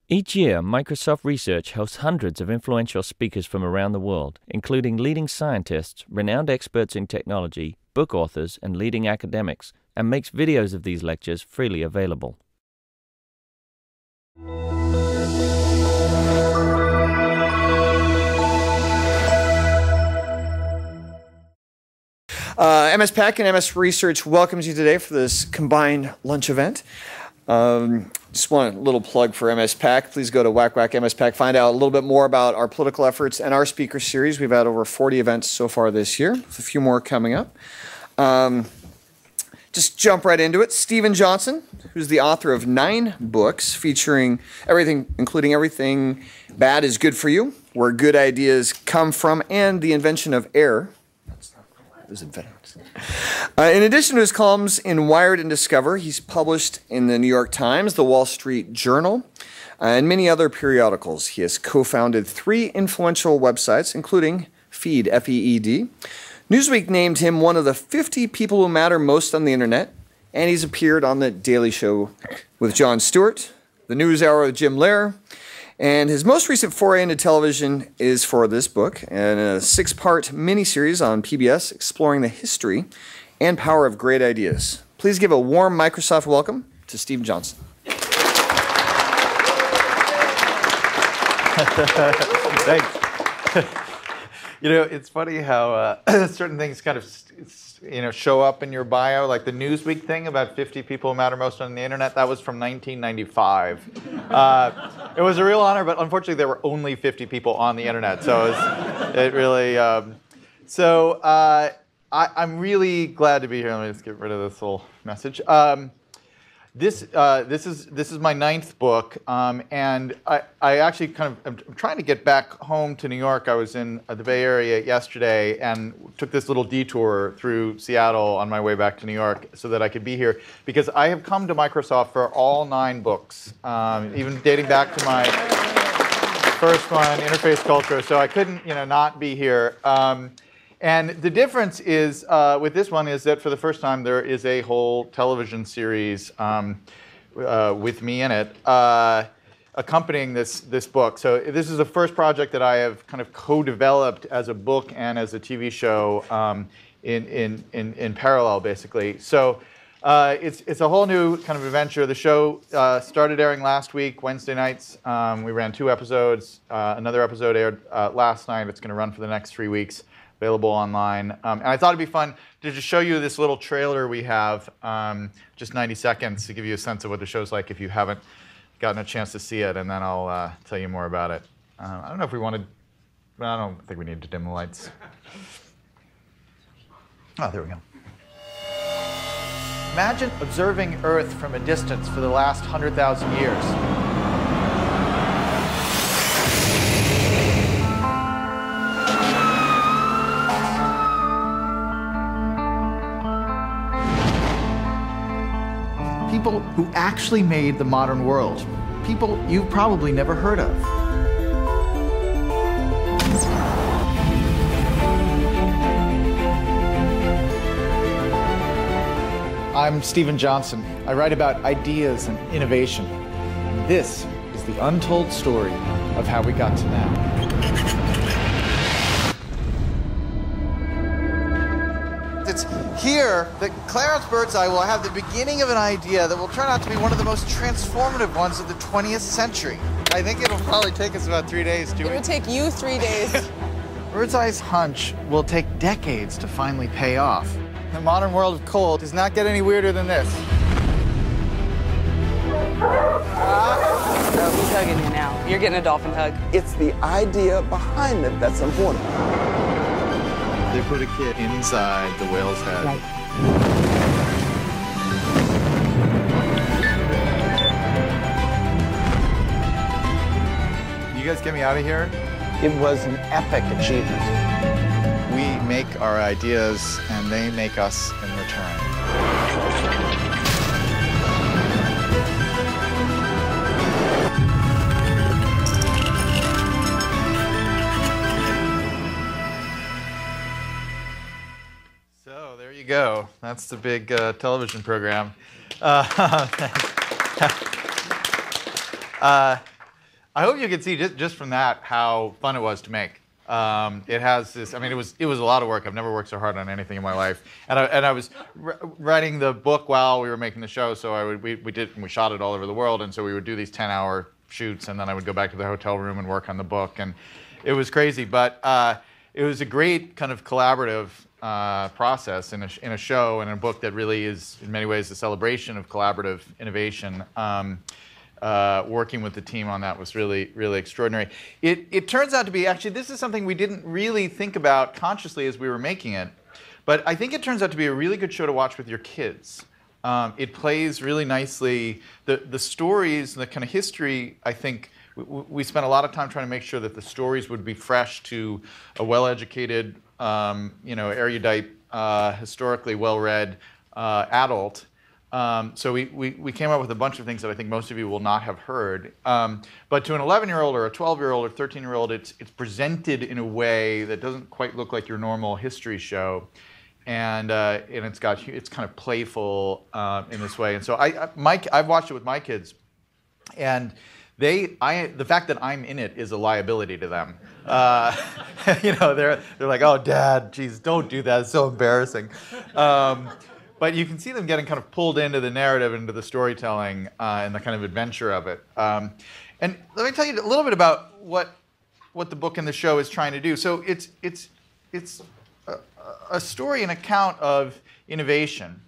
Each year, Microsoft Research hosts hundreds of influential speakers from around the world, including leading scientists, renowned experts in technology, book authors, and leading academics, and makes videos of these lectures freely available. MS Pack and MS Research welcomes you today for this combined lunch event. Just want a little plug for MS Pack. Please go to Whack MS Pack. Find out a little bit more about our political efforts and our speaker series. We've had over 40 events so far this year, with a few more coming up. Just jump right into it. Stephen Johnson, who's the author of 9 books featuring everything, including Everything Bad is Good for You, Where Good Ideas Come From, and The Invention of Air. In addition to his columns in Wired and Discover, he's published in the New York Times, the Wall Street Journal, and many other periodicals. He has co-founded 3 influential websites, including Feed, F-E-E-D. Newsweek named him one of the 50 people who matter most on the internet, and he's appeared on The Daily Show with Jon Stewart, The News Hour with Jim Lehrer, and his most recent foray into television is for this book, and a 6-part miniseries on PBS exploring the history and power of great ideas. Please give a warm Microsoft welcome to Steve Johnson. Thanks. You know, it's funny how certain things kind of show up in your bio, like the Newsweek thing about 50 people who matter most on the internet. That was from 1995. It was a real honor, but unfortunately there were only 50 people on the internet, so it really. I'm really glad to be here. Let me just get rid of this little message. This is my 9th book, and I actually I'm trying to get back home to New York. I was in the Bay Area yesterday and took this little detour through Seattle on my way back to New York so that I could be here, because I have come to Microsoft for all 9 books, even dating back to my first one, Interface Culture. So I couldn't, not be here. And the difference is with this one is that for the first time there is a whole television series with me in it accompanying this book. So this is the first project that I have kind of co-developed as a book and as a TV show in parallel, basically. So it's a whole new kind of adventure. The show started airing last week, Wednesday nights. We ran 2 episodes. Another episode aired last night. It's going to run for the next 3 weeks. Available online. And I thought it'd be fun to just show you this little trailer we have, just 90 seconds to give you a sense of what the show's like if you haven't gotten a chance to see it, and then I'll tell you more about it. I don't know if we wanted, I don't think we need to dim the lights. Oh, there we go. Imagine observing Earth from a distance for the last 100,000 years. People who actually made the modern world. People you've probably never heard of. I'm Stephen Johnson. I write about ideas and innovation. And this is the untold story of how we got to now. It's here that Clarence Birdseye will have the beginning of an idea that will turn out to be one of the most transformative ones of the 20th century. I think it'll probably take us about 3 days to. It would take you 3 days. Birdseye's hunch will take decades to finally pay off. The modern world of coal does not get any weirder than this. So who's hugging you now? You're getting a dolphin hug. It's the idea behind it that's important. They put a kid inside the whale's head. Right. You guys get me out of here? It was an epic achievement. We make our ideas and they make us in return. So there you go. That's the big television program. I hope you can see just from that how fun it was to make. It has this. I mean, it was a lot of work. I've never worked so hard on anything in my life. And I was writing the book while we were making the show. So we shot it all over the world. And so we would do these 10-hour shoots, and then I would go back to the hotel room and work on the book. And it was crazy, but it was a great kind of collaborative process in a show and a book that really is in many ways a celebration of collaborative innovation. Working with the team on that was really, really extraordinary. It turns out to be, actually, this is something we didn't really think about consciously as we were making it, but I think it turns out to be a really good show to watch with your kids. It plays really nicely. The stories and the kind of history, I think, we spent a lot of time trying to make sure that the stories would be fresh to a well-educated, erudite, historically well-read adult. So we came up with a bunch of things that I think most of you will not have heard. But to an 11-year-old or a 12-year-old or 13-year-old, it's presented in a way that doesn't quite look like your normal history show. And it's kind of playful in this way. And so I've watched it with my kids, and the fact that I'm in it is a liability to them. They're like, oh, Dad, geez, don't do that. It's so embarrassing. But you can see them getting kind of pulled into the narrative, into the storytelling, and the kind of adventure of it. And let me tell you a little bit about what the book and the show is trying to do. So it's a story, an account of innovation.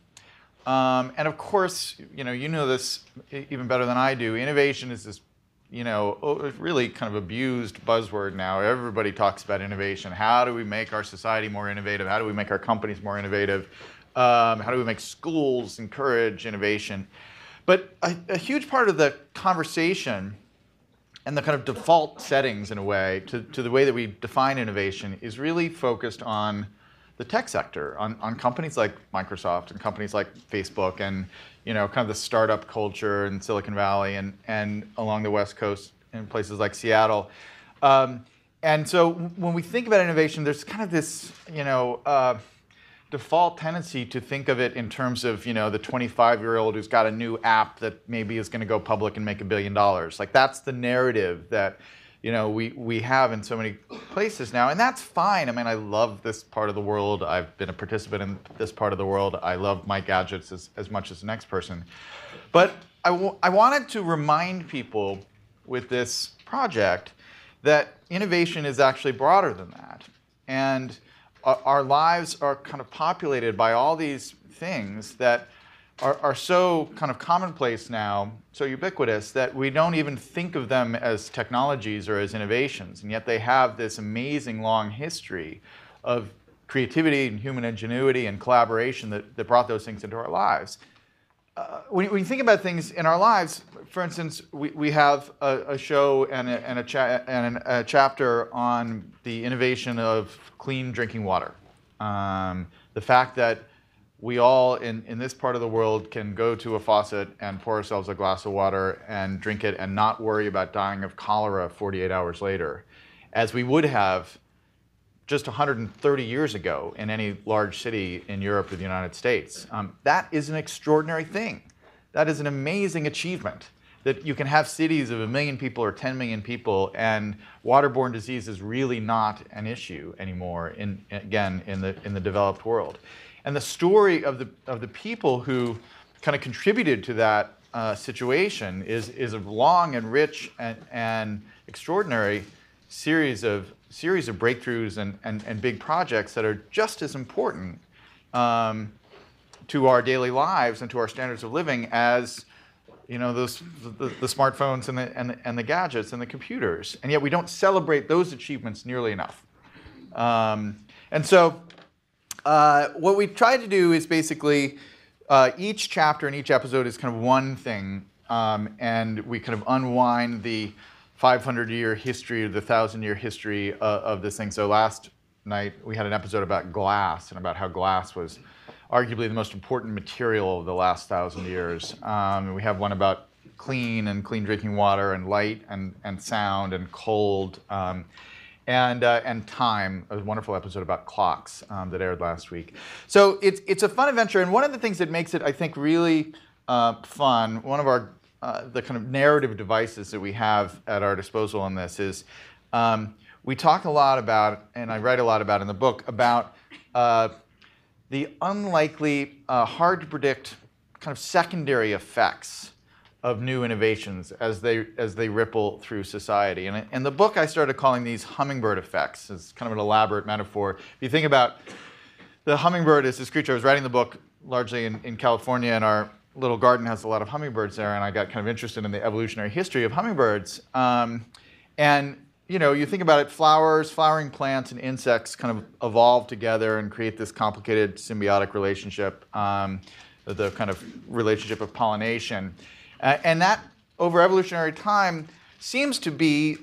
And of course, you know this even better than I do. Innovation is this, really kind of abused buzzword now. Everybody talks about innovation. How do we make our society more innovative? How do we make our companies more innovative? How do we make schools encourage innovation? But a huge part of the conversation and the kind of default settings, in a way, to the way that we define innovation is really focused on the tech sector, on companies like Microsoft and companies like Facebook, and kind of the startup culture in Silicon Valley and along the West Coast in places like Seattle. And so when we think about innovation, there's kind of this default tendency to think of it in terms of the 25-year-old who's got a new app that maybe is going to go public and make $1 billion. Like, that's the narrative that we have in so many places now, and that's fine. I mean, I love this part of the world. I've been a participant in this part of the world. I love my gadgets as much as the next person. But I wanted to remind people with this project that innovation is actually broader than that. And our lives are kind of populated by all these things that are so kind of commonplace now, so ubiquitous, that we don't even think of them as technologies or as innovations. And yet they have this amazing long history of creativity and human ingenuity and collaboration that brought those things into our lives. When you think about things in our lives, for instance, we have a show and a chapter on the innovation of clean drinking water. The fact that we all in this part of the world can go to a faucet and pour ourselves a glass of water and drink it and not worry about dying of cholera 48 hours later, as we would have just 130 years ago in any large city in Europe or the United States. That is an extraordinary thing. That is an amazing achievement, that you can have cities of 1 million people or 10 million people, and waterborne disease is really not an issue anymore in the developed world. And the story of the people who kind of contributed to that situation is a long and rich and extraordinary series of breakthroughs and big projects that are just as important to our daily lives and to our standards of living as the smartphones and the gadgets and the computers. And yet we don't celebrate those achievements nearly enough. And so what we try to do is basically each chapter and each episode is kind of one thing, and we kind of unwind the 500-year history or the 1,000-year history of this thing. So last night we had an episode about glass and about how glass was arguably the most important material of the last 1,000 years. We have one about clean drinking water and light and sound and cold. And time, a wonderful episode about clocks that aired last week. So it's a fun adventure, and one of the things that makes it, I think, really fun, one of our the kind of narrative devices that we have at our disposal on this is we talk a lot about, and I write a lot about in the book, about the unlikely, hard to predict kind of secondary effects of new innovations as they ripple through society. And in the book, I started calling these hummingbird effects. It's kind of an elaborate metaphor. If you think about the hummingbird as this creature, I was writing the book largely in California, and our little garden has a lot of hummingbirds there, and I got kind of interested in the evolutionary history of hummingbirds. And you think about it, flowering plants, and insects kind of evolve together and create this complicated symbiotic relationship, the kind of relationship of pollination. And that, over evolutionary time, seems to be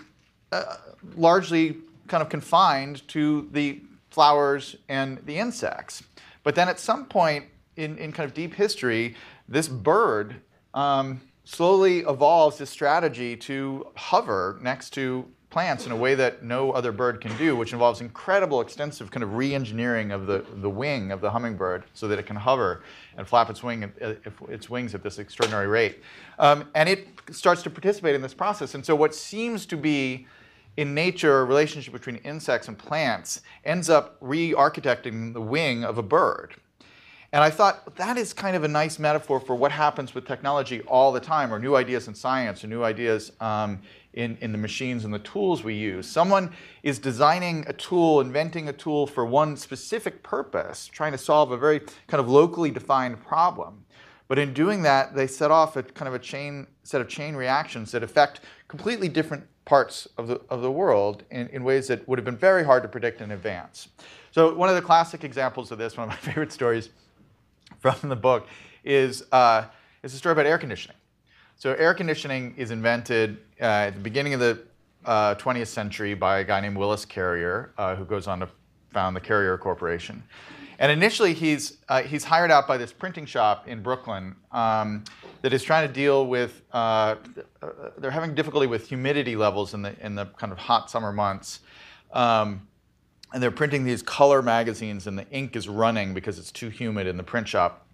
largely kind of confined to the flowers and the insects. But then at some point in kind of deep history, this bird slowly evolves this strategy to hover next to plants in a way that no other bird can do, which involves incredible, extensive kind of re-engineering of the wing of the hummingbird so that it can hover and flap its wings at this extraordinary rate. And it starts to participate in this process. And so what seems to be, in nature, a relationship between insects and plants ends up re-architecting the wing of a bird. And I thought that is kind of a nice metaphor for what happens with technology all the time, or new ideas in science, or new ideas in the machines and the tools we use. Someone is designing a tool, inventing a tool for one specific purpose, trying to solve a very kind of locally defined problem. But in doing that, they set off a kind of set of chain reactions that affect completely different parts of the world in ways that would have been very hard to predict in advance. So one of the classic examples of this, one of my favorite stories from the book, is a story about air conditioning. So air conditioning is invented at the beginning of the 20th century by a guy named Willis Carrier, who goes on to found the Carrier Corporation. And initially, he's hired out by this printing shop in Brooklyn that is trying to deal with. They're having difficulty with humidity levels in the kind of hot summer months. And they're printing these color magazines, and the ink is running because it's too humid in the print shop.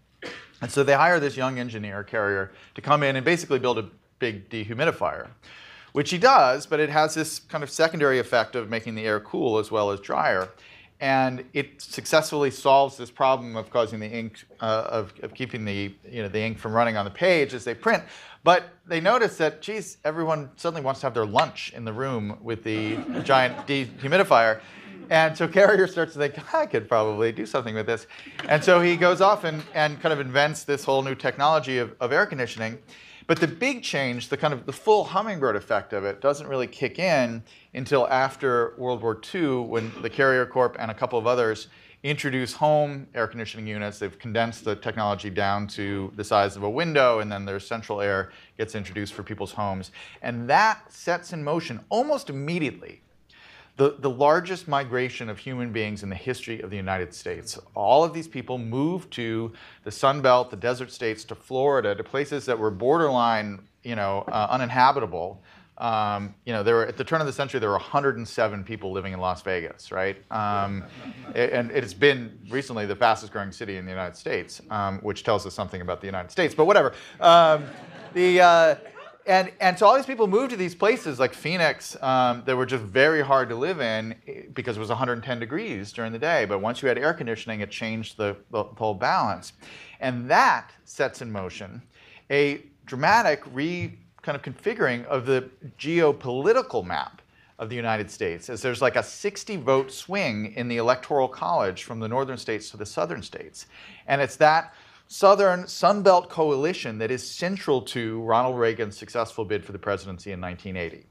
And so they hire this young engineer, Carrier, to come in and basically build a big dehumidifier, which he does, but it has this kind of secondary effect of making the air cool as well as drier. And it successfully solves this problem of causing the ink, of keeping the ink from running on the page as they print. But they notice that, geez, everyone suddenly wants to have their lunch in the room with the giant dehumidifier. And so Carrier starts to think, I could probably do something with this. And so he goes off and kind of invents this whole new technology of air conditioning. But the big change, the full hummingbird effect of it, doesn't really kick in until after World War II, when the Carrier Corp and a couple of others introduce home air conditioning units. They've condensed the technology down to the size of a window, and then their central air gets introduced for people's homes. And that sets in motion almost immediately the largest migration of human beings in the history of the United States. All of these people moved to the Sun Belt, the desert states, to Florida, to places that were borderline, uninhabitable. There were, at the turn of the century, there were 107 people living in Las Vegas, right? And it's been recently the fastest growing city in the United States, which tells us something about the United States, but whatever. And so all these people moved to these places like Phoenix that were just very hard to live in because it was 110 degrees during the day. But once you had air conditioning, it changed the whole balance. And that sets in motion a dramatic kind of configuring of the geopolitical map of the United States, as there's like a 60-vote swing in the Electoral College from the northern states to the southern states. And it's that Southern Sun Belt coalition that is central to Ronald Reagan's successful bid for the presidency in 1980.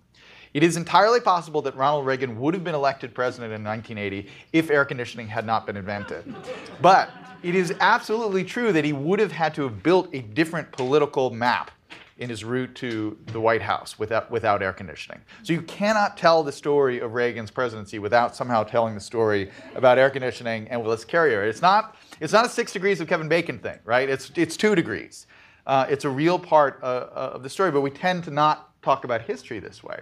It is entirely possible that Ronald Reagan would have been elected president in 1980 if air conditioning had not been invented. But it is absolutely true that he would have had to have built a different political map in his route to the White House without air conditioning. So you cannot tell the story of Reagan's presidency without somehow telling the story about air conditioning and Willis Carrier. It's not a 6 degrees of Kevin Bacon thing, right? It's 2 degrees. It's a real part of the story, but we tend to not talk about history this way.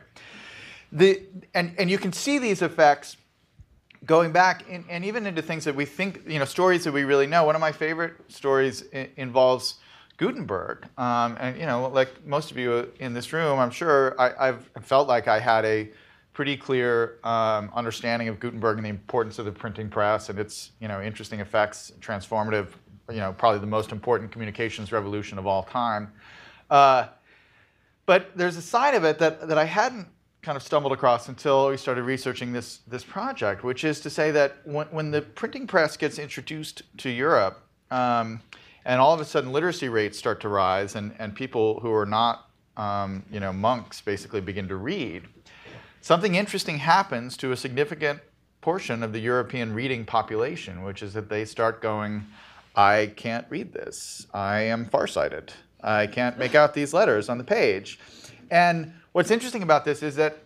And you can see these effects going back and even into things that we think, stories that we really know. One of my favorite stories involves Gutenberg. And like most of you in this room, I'm sure I've felt like I had a pretty clear understanding of Gutenberg and the importance of the printing press and its interesting effects, transformative, probably the most important communications revolution of all time. But there's a side of it that I hadn't kind of stumbled across until we started researching this project, which is to say that when the printing press gets introduced to Europe, and all of a sudden literacy rates start to rise, and people who are not monks basically begin to read, something interesting happens to a significant portion of the European reading population, which is that they start going, I can't read this. I am farsighted. I can't make out these letters on the page. And what's interesting about this is that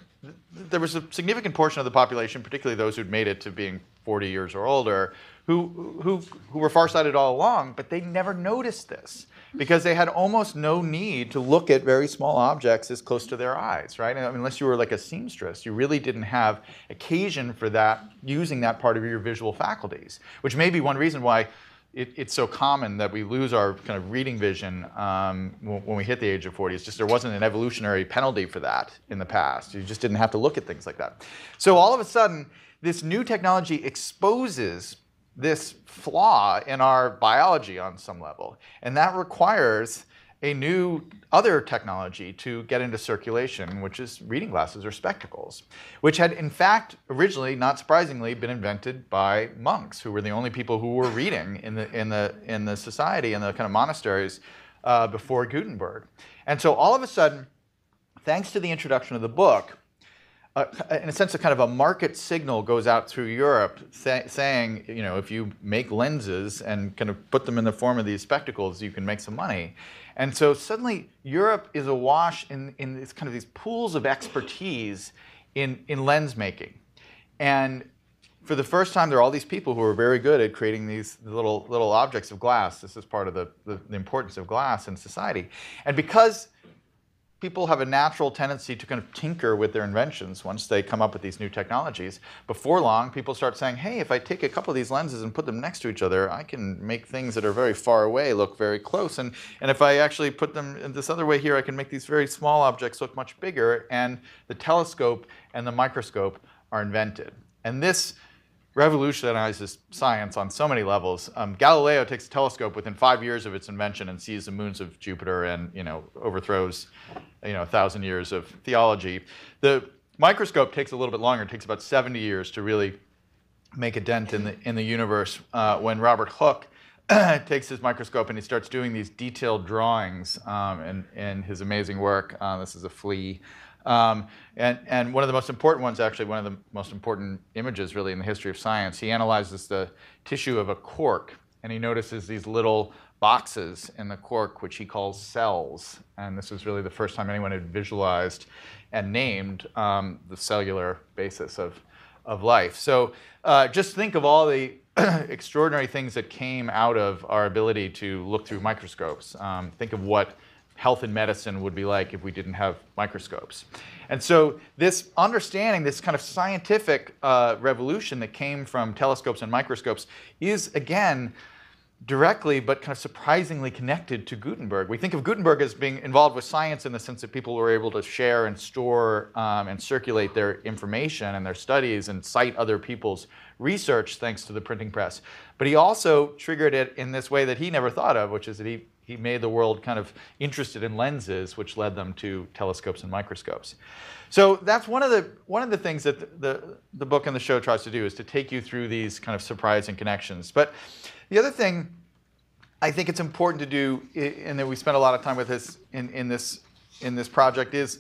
there was a significant portion of the population, particularly those who'd made it to being 40 years or older, who were farsighted all along, but they never noticed this because they had almost no need to look at very small objects as close to their eyes, right? I mean, unless you were like a seamstress, you really didn't have occasion for that, using that part of your visual faculties, which may be one reason why it's so common that we lose our kind of reading vision when we hit the age of 40. It's just there wasn't an evolutionary penalty for that in the past. You just didn't have to look at things like that. So all of a sudden, this new technology exposes this flaw in our biology on some level. And that requires a new other technology to get into circulation, which is reading glasses or spectacles, which had in fact originally, not surprisingly, been invented by monks, who were the only people who were reading in the society, in the kind of monasteries before Gutenberg. And so all of a sudden, thanks to the introduction of the book, in a sense, a kind of a market signal goes out through Europe saying, if you make lenses and kind of put them in the form of these spectacles, you can make some money. And so suddenly Europe is awash in this kind of these pools of expertise in lens making. And for the first time, there are all these people who are very good at creating these little objects of glass. This is part of the importance of glass in society. And because people have a natural tendency to kind of tinker with their inventions once they come up with these new technologies. Before long, people start saying, hey, if I take a couple of these lenses and put them next to each other, I can make things that are very far away look very close. And if I actually put them in this other way here, I can make these very small objects look much bigger. And the telescope and the microscope are invented. And this revolutionizes science on so many levels. Galileo takes a telescope within 5 years of its invention and sees the moons of Jupiter and overthrows 1,000 years of theology. The microscope takes a little bit longer. It takes about 70 years to really make a dent in the universe. When Robert Hooke takes his microscope and he starts doing these detailed drawings in his amazing work. This is a flea. And one of the most important ones, actually, one of the most important images really in the history of science, he analyzes the tissue of a cork, and he notices these little boxes in the cork, which he calls cells. And this was really the first time anyone had visualized and named the cellular basis of life. So just think of all the extraordinary things that came out of our ability to look through microscopes. Think of what health and medicine would be like if we didn't have microscopes. And so this understanding, this kind of scientific revolution that came from telescopes and microscopes is, again, directly but kind of surprisingly connected to Gutenberg. We think of Gutenberg as being involved with science in the sense that people were able to share and store and circulate their information and their studies and cite other people's research thanks to the printing press. But he also triggered it in this way that he never thought of, which is that he made the world kind of interested in lenses, which led them to telescopes and microscopes. So that's one of the things that the book and the show tries to do, is to take you through these kind of surprising connections. But the other thing I think it's important to do, and that we spend a lot of time with this in this project, is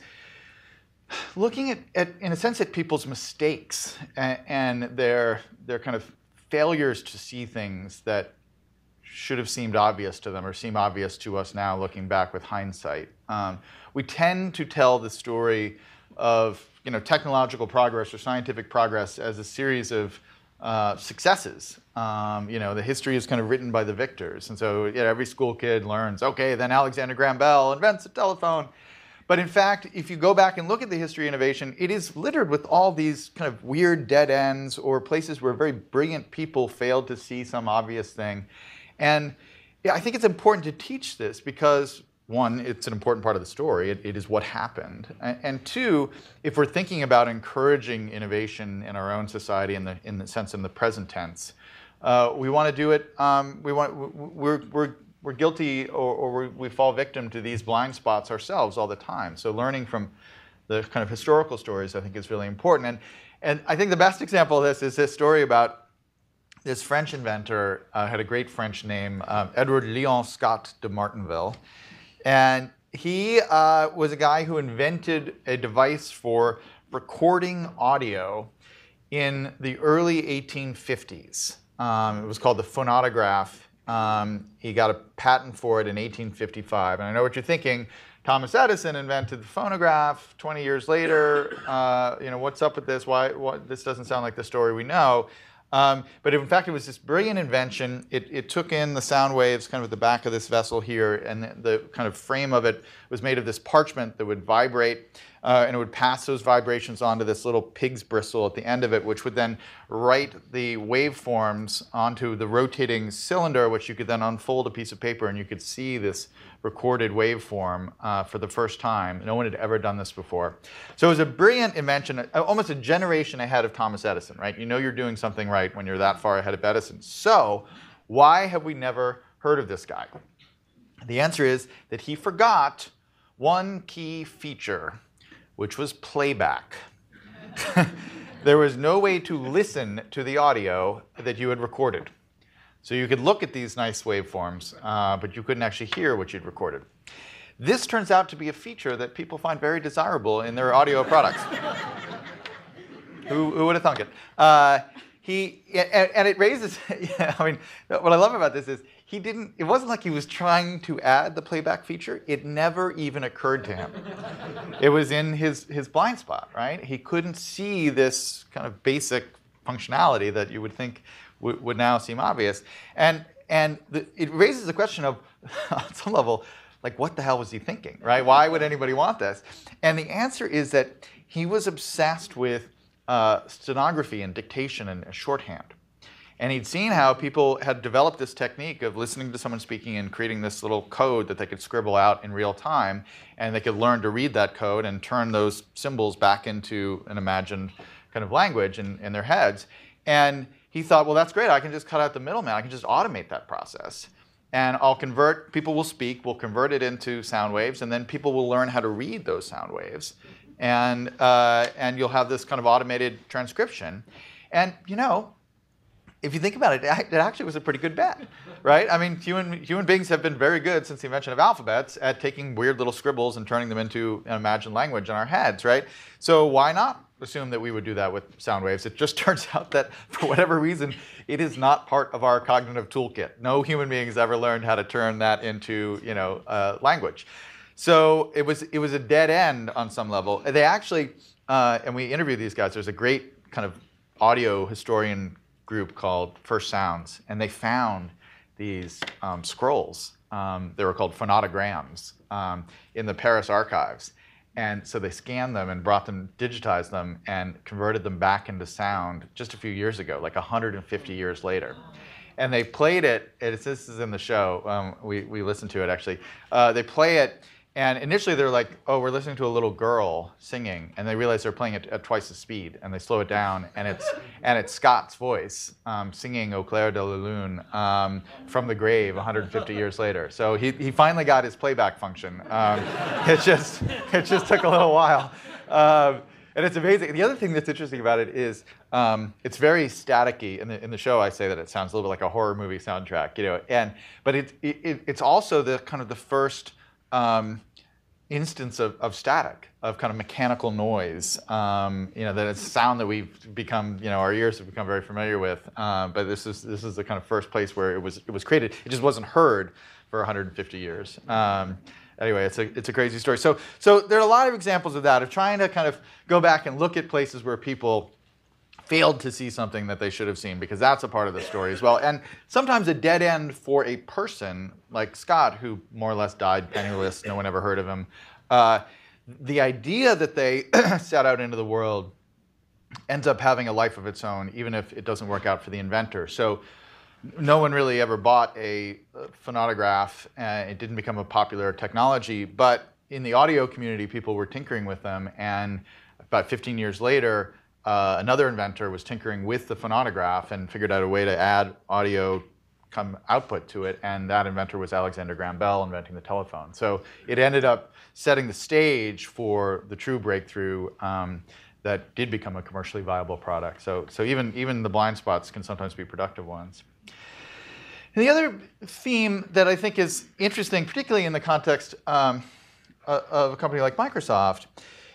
looking at in a sense at people's mistakes and their kind of failures to see things that should have seemed obvious to them or seem obvious to us now looking back with hindsight. We tend to tell the story of technological progress or scientific progress as a series of successes. The history is kind of written by the victors. And so every school kid learns, okay, then Alexander Graham Bell invents a telephone. But in fact, if you go back and look at the history of innovation, it is littered with all these kind of weird dead ends or places where very brilliant people failed to see some obvious thing. And Yeah, I think it's important to teach this because, one, it's an important part of the story. It is what happened. And two, if we're thinking about encouraging innovation in our own society in the sense in the present tense, we want to do it. We're guilty or we fall victim to these blind spots ourselves all the time. So learning from the kind of historical stories, I think, is really important. And I think the best example of this is this story about this French inventor, had a great French name, Edward Léon Scott de Martinville. And he was a guy who invented a device for recording audio in the early 1850s. It was called the phonograph. He got a patent for it in 1855. And I know what you're thinking. Thomas Edison invented the phonograph 20 years later. What's up with this? Why this doesn't sound like the story we know. But in fact, it was this brilliant invention. It took in the sound waves kind of at the back of this vessel here, and the kind of frame of it was made of this parchment that would vibrate, and it would pass those vibrations onto this little pig's bristle at the end of it, which would then write the waveforms onto the rotating cylinder, which you could then unfold a piece of paper, and you could see this recorded waveform for the first time. No one had ever done this before. So it was a brilliant invention, almost a generation ahead of Thomas Edison, right? You know you're doing something right when you're that far ahead of Edison. So why have we never heard of this guy? The answer is that he forgot one key feature, which was playback. There was no way to listen to the audio that you had recorded. So you could look at these nice waveforms, but you couldn't actually hear what you'd recorded. This turns out to be a feature that people find very desirable in their audio products. Who would have thunk it? And it raises, what I love about this is it wasn't like he was trying to add the playback feature. It never even occurred to him. It was in his blind spot, right? He couldn't see this kind of basic functionality that you would think would now seem obvious. And it raises the question of, on some level, like, what the hell was he thinking, right? Why would anybody want this? And the answer is that he was obsessed with stenography and dictation and shorthand. And he'd seen how people had developed this technique of listening to someone speaking and creating this little code that they could scribble out in real time, and they could learn to read that code and turn those symbols back into an imagined kind of language in their heads. And he thought, well, that's great. I can just cut out the middleman. I can just automate that process. And people will speak, we'll convert it into sound waves, and then people will learn how to read those sound waves. And you'll have this kind of automated transcription. And, if you think about it, it actually was a pretty good bet, right? I mean, human beings have been very good since the invention of alphabets at taking weird little scribbles and turning them into an imagined language in our heads, right? So why not assume that we would do that with sound waves? It just turns out that, for whatever reason, it is not part of our cognitive toolkit. No human being has ever learned how to turn that into, language. So it was a dead end on some level. They actually, and we interviewed these guys. There's a great kind of audio historian group called First Sounds, and they found these scrolls. They were called phonograms in the Paris archives. And so they scanned them and digitized them, and converted them back into sound just a few years ago, like 150 years later. And they played it, this is in the show, we listened to it actually. They play it, and initially they're like, oh, we're listening to a little girl singing, and they realize they're playing it at twice the speed, and they slow it down, and it's Scott's voice singing Au clair de la lune from the grave 150 years later. So he finally got his playback function. It just took a little while. And it's amazing. The other thing that's interesting about it is it's very staticky. In the show, I say that it sounds a little bit like a horror movie soundtrack, but it's also the kind of the first instance of static, of kind of mechanical noise. That it's sound that we've become, our ears have become very familiar with. But this is the kind of first place where it was created. It just wasn't heard for 150 years. Anyway, it's a crazy story. So there are a lot of examples of that, of trying to kind of go back and look at places where people failed to see something that they should have seen, because that's a part of the story as well. And sometimes a dead end for a person like Scott, who more or less died penniless, no one ever heard of him. The idea that they set out into the world ends up having a life of its own, even if it doesn't work out for the inventor. So no one really ever bought a phonograph, and it didn't become a popular technology. But in the audio community, people were tinkering with them, and about 15 years later, another inventor was tinkering with the phonograph and figured out a way to add audio output to it, and that inventor was Alexander Graham Bell, inventing the telephone. So it ended up setting the stage for the true breakthrough that did become a commercially viable product. So even the blind spots can sometimes be productive ones. And the other theme that I think is interesting, particularly in the context of a company like Microsoft,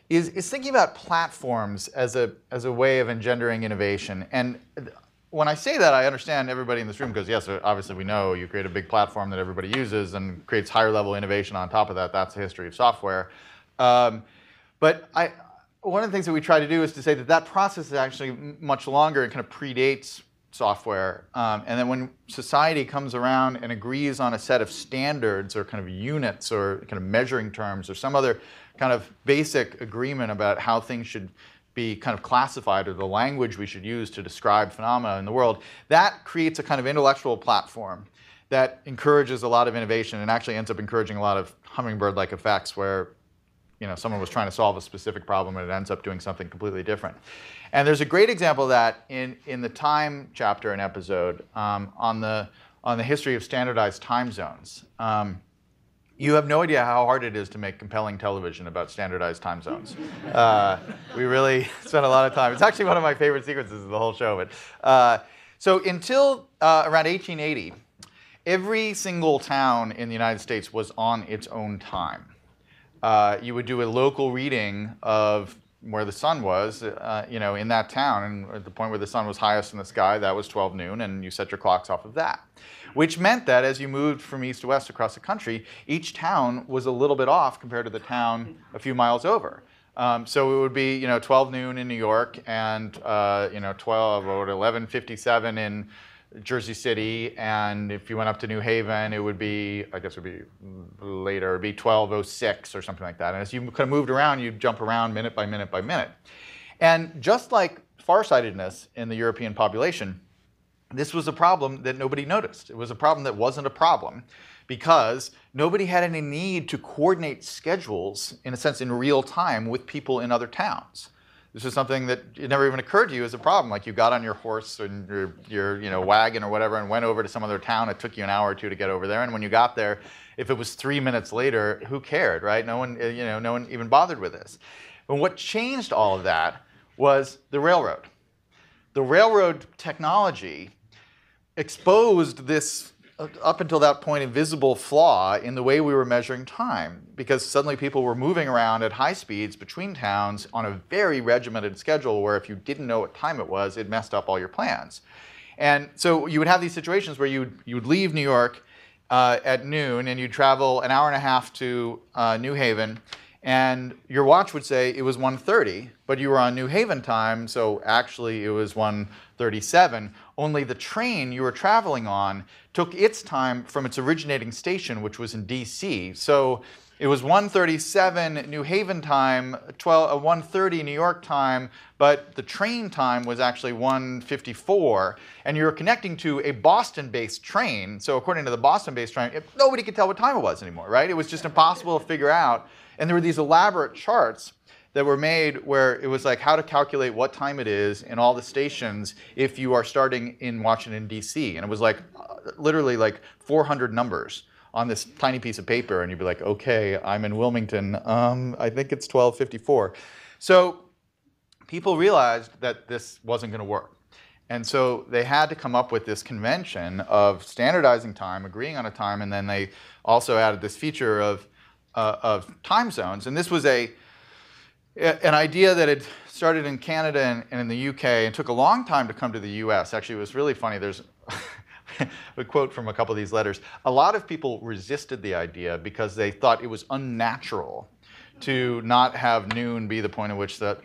is thinking about platforms as a way of engendering innovation. And when I say that, I understand everybody in this room goes, yes, obviously we know you create a big platform that everybody uses and creates higher level innovation on top of that. That's the history of software. But one of the things that we try to do is to say that that process is actually much longer and kind of predates software. And then when society comes around and agrees on a set of standards or kind of units or kind of measuring terms or some other kind of basic agreement about how things should be kind of classified or the language we should use to describe phenomena in the world, that creates a kind of intellectual platform that encourages a lot of innovation and actually ends up encouraging a lot of hummingbird-like effects where someone was trying to solve a specific problem and it ends up doing something completely different. And there's a great example of that in the time chapter and episode on the history of standardized time zones. You have no idea how hard it is to make compelling television about standardized time zones. We really spent a lot of time. It's actually one of my favorite sequences of the whole show. But so until around 1880, every single town in the United States was on its own time. You would do a local reading of where the sun was, in that town, and at the point where the sun was highest in the sky, that was 12 noon, and you set your clocks off of that. Which meant that as you moved from east to west across the country, each town was a little bit off compared to the town a few miles over. So it would be 12 noon in New York and 11:57 in Jersey City, and if you went up to New Haven, it would be, I guess it would be later, it would be 12:06 or something like that. And as you kind of moved around, you'd jump around minute by minute by minute. And just like farsightedness in the European population, this was a problem that nobody noticed. It was a problem that wasn't a problem because nobody had any need to coordinate schedules, in a sense, in real time with people in other towns. This was something that it never even occurred to you as a problem. Like you got on your horse and your wagon or whatever and went over to some other town. It took you an hour or two to get over there. And when you got there, if it was 3 minutes later, who cared, right? No one even bothered with this. But what changed all of that was the railroad. The railroad technology exposed this, up until that point, invisible flaw in the way we were measuring time, because suddenly people were moving around at high speeds between towns on a very regimented schedule where if you didn't know what time it was, it messed up all your plans. And so you would have these situations where you would leave New York at noon and you'd travel an hour and a half to New Haven, and your watch would say it was 1:30, but you were on New Haven time, so actually it was 1:37. Only the train you were traveling on took its time from its originating station, which was in DC. So it was 1:37 New Haven time, 1:30 New York time, but the train time was actually 1:54. And you were connecting to a Boston-based train. So according to the Boston-based train, nobody could tell what time it was anymore, right? It was just impossible to figure out. And there were these elaborate charts that were made where it was like how to calculate what time it is in all the stations if you are starting in Washington, D.C. And it was like literally like 400 numbers on this tiny piece of paper. And you'd be like, okay, I'm in Wilmington. I think it's 12:54. So people realized that this wasn't going to work. And so they had to come up with this convention of standardizing time, agreeing on a time, and then they also added this feature of time zones. And this was an idea that had started in Canada and in the UK and took a long time to come to the US. Actually, it was really funny. There's a quote from a couple of these letters. A lot of people resisted the idea because they thought it was unnatural to not have noon be the point at which the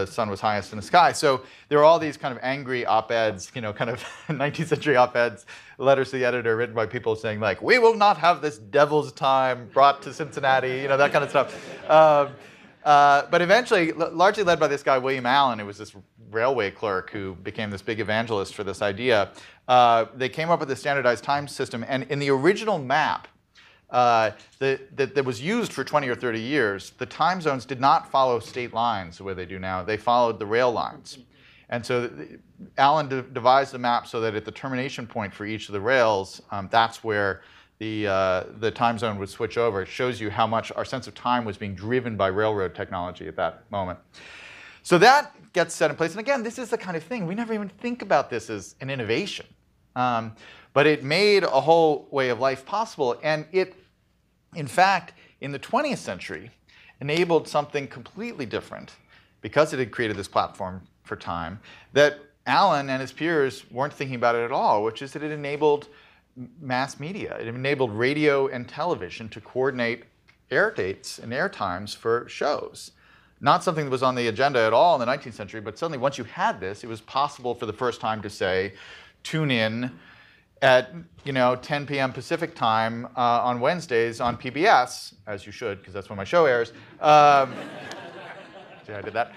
sun was highest in the sky. So there were all these kind of angry op-eds, kind of 19th century op-eds, letters to the editor written by people saying like, we will not have this devil's time brought to Cincinnati, that kind of stuff. But eventually, largely led by this guy, William Allen, who was this railway clerk who became this big evangelist for this idea. They came up with a standardized time system, and in the original map that was used for 20 or 30 years, the time zones did not follow state lines the way they do now. They followed the rail lines. And so Allen devised the map so that at the termination point for each of the rails, that's where the time zone would switch over. It shows you how much our sense of time was being driven by railroad technology at that moment. So that gets set in place. And again, this is the kind of thing, we never even think about this as an innovation. But it made a whole way of life possible. And it, in fact, in the 20th century, enabled something completely different because it had created this platform for time that Allen and his peers weren't thinking about it at all, which is that it enabled mass media. It enabled radio and television to coordinate air dates and air times for shows. Not something that was on the agenda at all in the 19th century, but suddenly once you had this, it was possible for the first time to say, tune in at 10 p.m. Pacific time on Wednesdays on PBS, as you should, because that's when my show airs. See how I did that?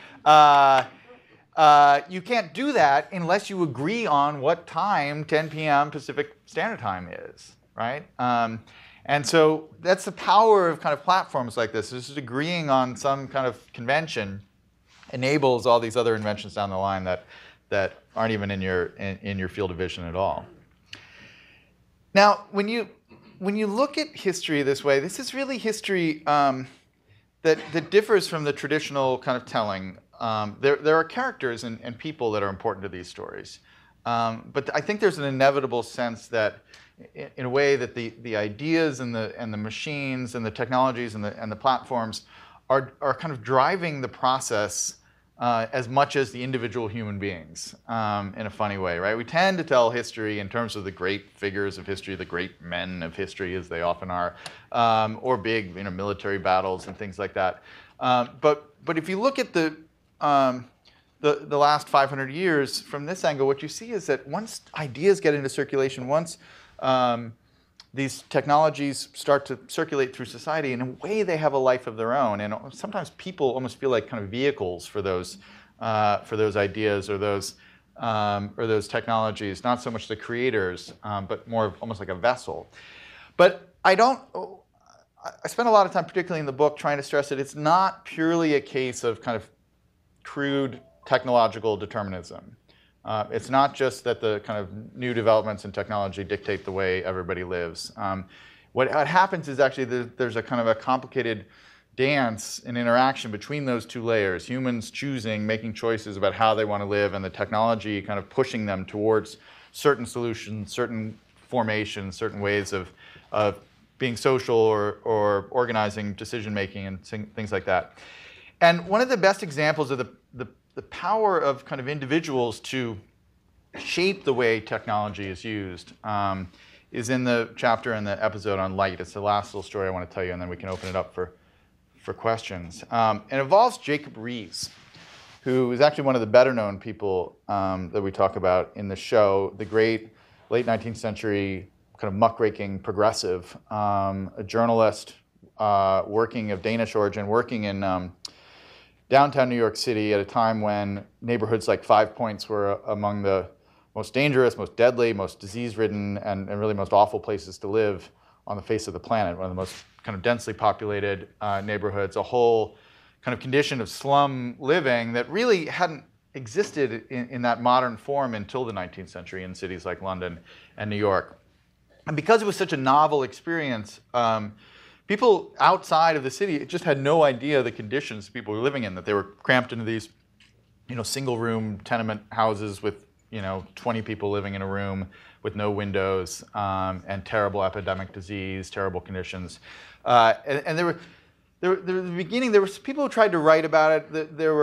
You can't do that unless you agree on what time 10 p.m. Pacific Standard Time is, right? And so that's the power of kind of platforms like this. Just agreeing on some kind of convention enables all these other inventions down the line that aren't even in your field of vision at all. Now, when you look at history this way, this is really history that differs from the traditional kind of telling. There are characters and people that are important to these stories. But I think there's an inevitable sense that, in a way, that the ideas and the machines and the technologies and the platforms are kind of driving the process as much as the individual human beings, in a funny way, right? We tend to tell history in terms of the great figures of history, the great men of history, as they often are, or big military battles and things like that. But if you look at the last 500 years from this angle, what you see is that once ideas get into circulation, once these technologies start to circulate through society, in a way they have a life of their own. And sometimes people almost feel like kind of vehicles for those ideas or those technologies, not so much the creators, but more almost like a vessel. But I spend a lot of time, particularly in the book, trying to stress that it's not purely a case of kind of crude technological determinism. It's not just that the kind of new developments in technology dictate the way everybody lives. What happens is actually there's a kind of a complicated dance and interaction between those two layers, humans choosing, making choices about how they want to live, and the technology kind of pushing them towards certain solutions, certain formations, certain ways of being social or organizing decision-making and things like that. And one of the best examples of the power of kind of individuals to shape the way technology is used is in the chapter in the episode on light. It's the last little story I want to tell you, and then we can open it up for questions. It involves Jacob Riis, who is actually one of the better-known people that we talk about in the show, the great late 19th century kind of muckraking progressive, a journalist of Danish origin, working in downtown New York City at a time when neighborhoods like Five Points were among the most dangerous, most deadly, most disease-ridden, and really most awful places to live on the face of the planet, one of the most kind of densely populated neighborhoods, a whole kind of condition of slum living that really hadn't existed in that modern form until the 19th century in cities like London and New York. And because it was such a novel experience, people outside of the city just had no idea the conditions people were living in, that they were cramped into these, single-room tenement houses with, 20 people living in a room with no windows, and terrible epidemic disease, terrible conditions. And in the beginning, there was people who tried to write about it. There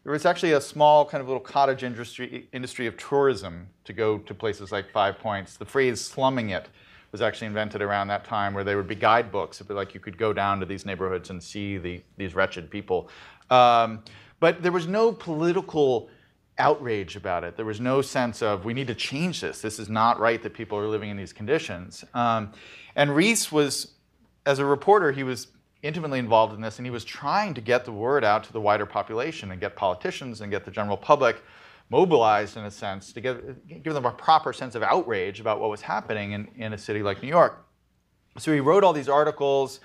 was actually a small kind of little cottage industry of tourism to go to places like Five Points. The phrase "slumming it" was actually invented around that time, where there would be guidebooks. It'd be like you could go down to these neighborhoods and see these wretched people. But there was no political outrage about it. There was no sense of, we need to change this. This is not right that people are living in these conditions. And Riis was, as a reporter, he was intimately involved in this, and he was trying to get the word out to the wider population and get politicians and get the general public mobilized, in a sense, to give them a proper sense of outrage about what was happening in a city like New York. So he wrote all these articles,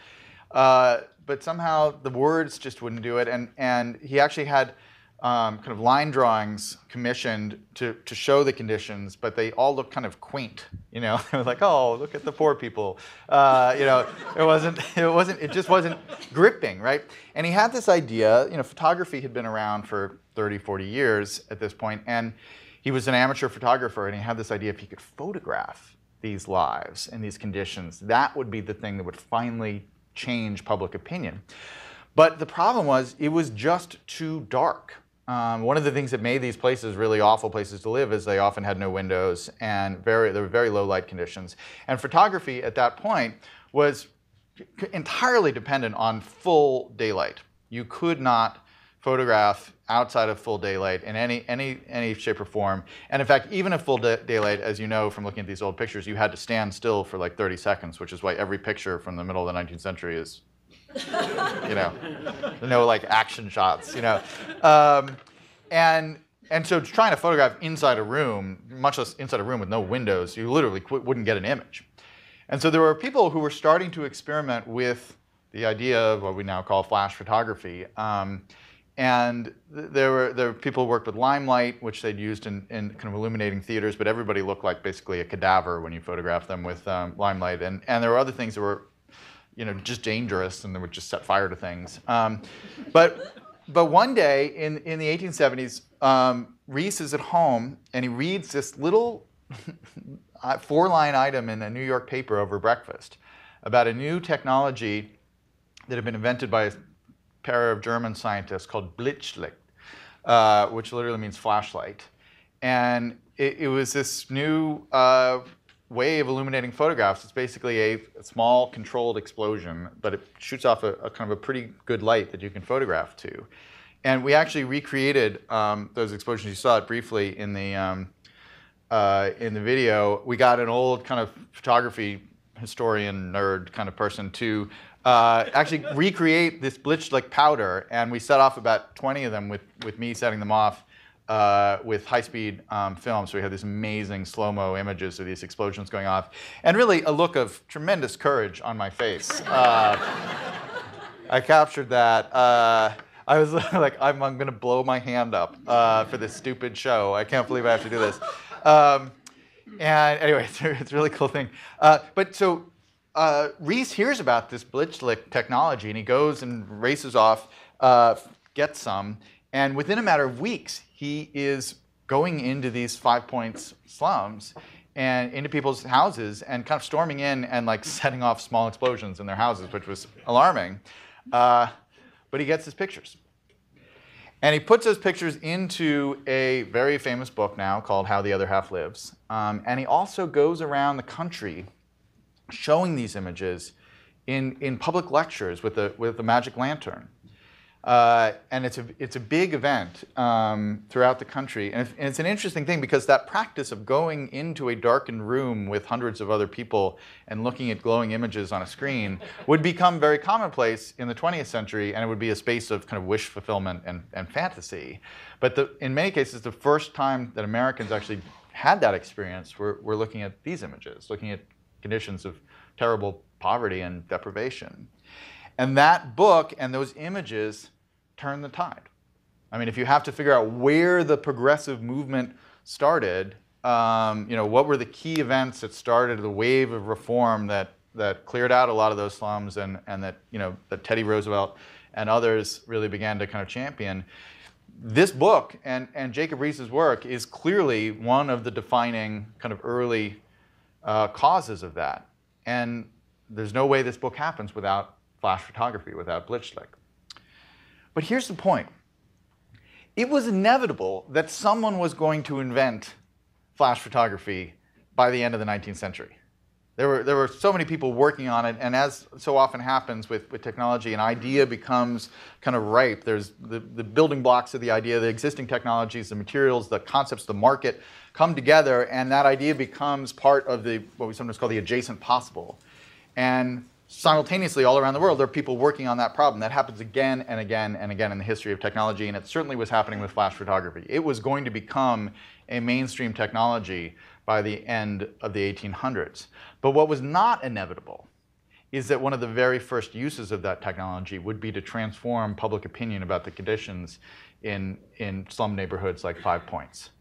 but somehow the words just wouldn't do it, and he actually had kind of line drawings commissioned to show the conditions, but they all looked kind of quaint. You know, it was like, oh, look at the poor people. You know, it just wasn't gripping, right? And he had this idea. You know, photography had been around for 30, 40 years at this point, and he was an amateur photographer, and he had this idea: if he could photograph these lives and these conditions, that would be the thing that would finally change public opinion. But the problem was, it was just too dark. One of the things that made these places really awful places to live is they often had no windows, and there were very low light conditions. And photography at that point was entirely dependent on full daylight. You could not photograph outside of full daylight in any shape or form. And in fact, even at full daylight, as you know from looking at these old pictures, you had to stand still for like 30 seconds, which is why every picture from the middle of the 19th century is, you know, no like action shots, you know. And so trying to photograph inside a room, much less inside a room with no windows, you literally wouldn't get an image. And so there were people who were starting to experiment with the idea of what we now call flash photography. And there were people who worked with limelight, which they'd used in kind of illuminating theaters, but everybody looked like basically a cadaver when you photographed them with limelight. And there were other things that were, you know, just dangerous, and they would just set fire to things. But one day in the 1870s, Rees is at home, and he reads this little 4-line item in a New York paper over breakfast about a new technology that had been invented by a pair of German scientists called Blitzlicht, which literally means flashlight. And it was this new way of illuminating photographs. It's basically a small controlled explosion, but it shoots off a kind of a pretty good light that you can photograph to. And we actually recreated those explosions. You saw it briefly in the video. We got an old kind of photography historian nerd kind of person to actually recreate this Blitzlicht powder, and we set off about 20 of them with me setting them off with high-speed film. So we had these amazing slow-mo images of these explosions going off, and really a look of tremendous courage on my face. I captured that. I was like, I'm going to blow my hand up for this stupid show. I can't believe I have to do this. And anyway, it's a really cool thing. But so Rees hears about this Blitzlicht technology, and he goes and races off, gets some, and within a matter of weeks, he is going into these 5 Points slums and into people's houses and kind of storming in and like setting off small explosions in their houses, which was alarming. But he gets his pictures. And he puts those pictures into a very famous book now called How the Other Half Lives. And he also goes around the country showing these images in public lectures with the magic lantern. And it's a big event throughout the country. And it's an interesting thing because that practice of going into a darkened room with hundreds of other people and looking at glowing images on a screen would become very commonplace in the 20th century, and it would be a space of kind of wish fulfillment and fantasy. But in many cases, the first time that Americans actually had that experience, we're looking at these images, looking at conditions of terrible poverty and deprivation. And that book and those images turn the tide. I mean, if you have to figure out where the progressive movement started, you know, what were the key events that started the wave of reform that cleared out a lot of those slums and that, you know, that Teddy Roosevelt and others really began to kind of champion. This book and Jacob Ries's work is clearly one of the defining kind of early causes of that. And there's no way this book happens without flash photography, without Blitzlicht. But here's the point. It was inevitable that someone was going to invent flash photography by the end of the 19th century. There were so many people working on it, and as so often happens with technology, an idea becomes kind of ripe. There's the building blocks of the idea, the existing technologies, the materials, the concepts, the market come together, and that idea becomes part of what we sometimes call the adjacent possible. And simultaneously all around the world, there are people working on that problem. That happens again and again and again in the history of technology, and it certainly was happening with flash photography. It was going to become a mainstream technology by the end of the 1800s. But what was not inevitable is that one of the very first uses of that technology would be to transform public opinion about the conditions in slum neighborhoods like 5 Points.